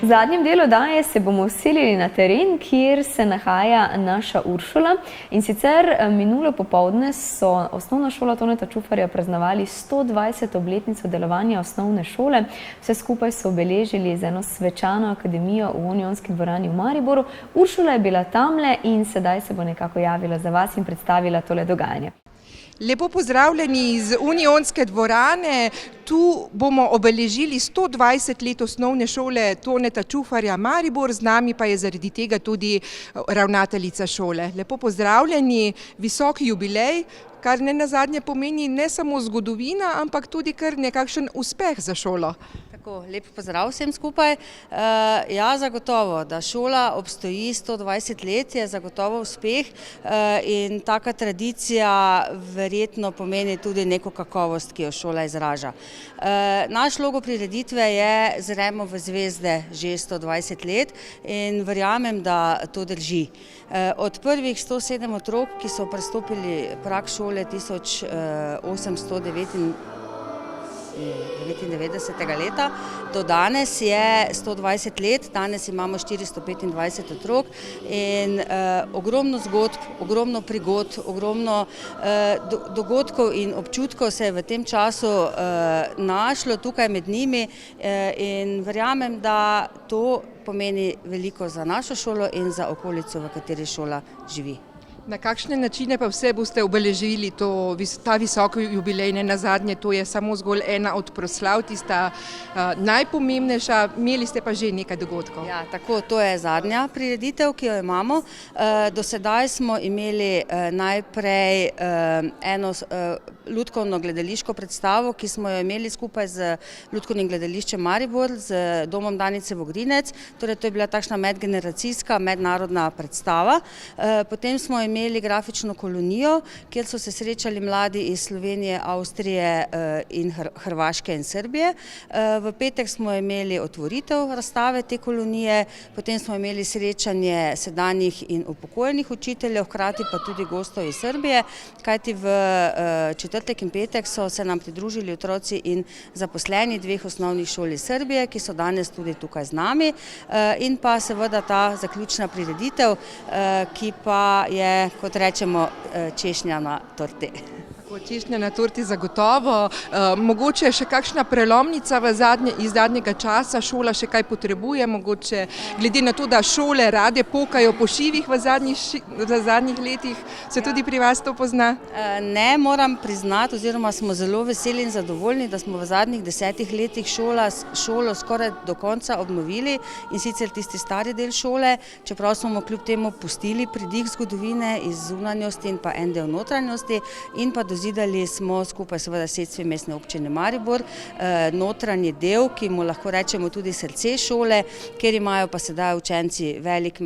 V zadnjem delu oddaje se bomo vselili na teren, kjer se nahaja naša Uršula. In sicer minulo popoldne so Osnovna šola Toneta Čufarja praznovali 120. obletnico delovanja osnovne šole. Vse skupaj so obeležili z eno svečano akademijo v Unionski dvorani v Mariboru. Uršula je bila tamle in sedaj se bo nekako javila za vas in predstavila tole dogajanje. Lepo pozdravljeni iz Unionske dvorane. Tu bomo obeležili 120 let osnovne šole Toneta Čufarja Maribor, z nami pa je zaradi tega tudi ravnateljica šole. Lepo pozdravljeni, visok jubilej, kar ne nazadnje pomeni ne samo zgodovina, ampak tudi kar nekakšen uspeh za šolo. Lep pozdrav vsem skupaj. Ja, zagotovo, da šola obstoji 120 let, je zagotovo uspeh in taka tradicija verjetno pomeni tudi neko kakovost, ki jo šola izraža. Naš logo prireditve je Zremo v zvezde že 120 let in verjamem, da to drži. Od prvih 107 otrok, ki so prestopili prag šole 1899 leta, do danes je 120 let, danes imamo 425 otrok in ogromno zgodb, ogromno prigod, ogromno dogodkov in občutkov se je v tem času našlo tukaj med njimi in verjamem, da to pomeni veliko za našo šolo in za okolico, v kateri šola živi. Na kakšne načine pa vse boste obeležili ta visoko jubilej, ne nazadnje, to je samo zgolj ena od proslav, tista najpomembnejša, imeli ste pa že nekaj dogodkov. Ja, tako, to je zadnja prireditev, ki jo imamo. Do sedaj smo imeli najprej eno lutkovno gledališko predstavo, ki smo jo imeli skupaj z Lutkovnim gledališčem Maribor, z Domom Danice Vogrinec, torej to je bila takšna medgeneracijska, mednarodna predstava. Potem smo imeli grafično kolonijo, kjer so se srečali mladi iz Slovenije, Avstrije in Hrvaške in Srbije. V petek smo imeli otvoritev razstave te kolonije, potem smo imeli srečanje sedanjih in upokojenih učiteljev, hkrati pa tudi gostov iz Srbije, kajti v četrtek in petek so se nam pridružili otroci in zaposleni dveh osnovnih šol iz Srbije, ki so danes tudi tukaj z nami, in pa seveda ta zaključna prireditev, ki pa je, kot rečemo, češnja na torti. Češnja na torti zagotovo. Mogoče še kakšna prelomnica iz zadnjega časa, šola še kaj potrebuje, mogoče glede na to, da šole rade pokajo po šivih v zadnjih letih, se tudi pri vas to pozna? Ne, moram priznati, oziroma smo zelo veseli in zadovoljni, da smo v zadnjih 10 letih šolo skoraj do konca obnovili, in sicer tisti stari del šole, čeprav smo kljub temu pustili pridih zgodovine iz zunanjosti in pa en del notranjosti, in pa dozidali smo skupaj seveda sredstvi Mestne občine Maribor notranji del, ki mu lahko rečemo tudi srce šole, kjer imajo pa sedaj učenci velik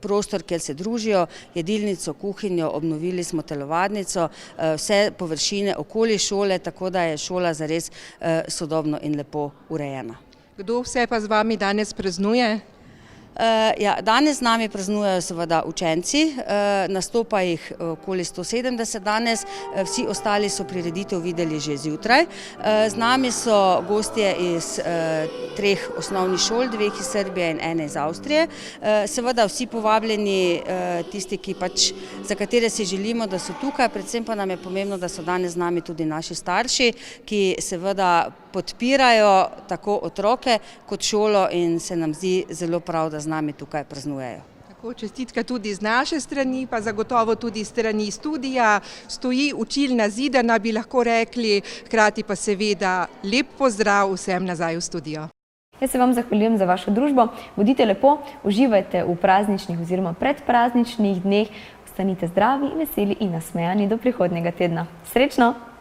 prostor, kjer se družijo, jedilnico, kuhinjo, obnovili smo telovadnico, vse površine okoli šole, tako da je šola zares sodobno in lepo urejena. Kdo vse pa z vami danes praznuje? Ja, danes z nami praznujejo seveda učenci, nastopa jih okoli 170 danes, vsi ostali so prireditev videli že zjutraj. Z nami so gostje iz 3 osnovnih šol, 2 iz Srbije in 1 iz Avstrije. Seveda vsi povabljeni, tisti, za katere si želimo, da so tukaj, predvsem pa nam je pomembno, da so danes z nami tudi naši starši, ki seveda podpirajo tako otroke kot šolo in se nam zdi zelo prav, da z nami tukaj praznujejo. Tako, čestitka tudi z naše strani, pa zagotovo tudi strani studija. Stoji učilna zidana, bi lahko rekli, hkrati pa seveda lep pozdrav vsem nazaj v studio. Jaz se vam zahvaljujem za vašo družbo. Bodite lepo, uživajte v prazničnih oziroma predprazničnih dneh. Ostanite zdravi, veseli in nasmejani do prihodnjega tedna. Srečno!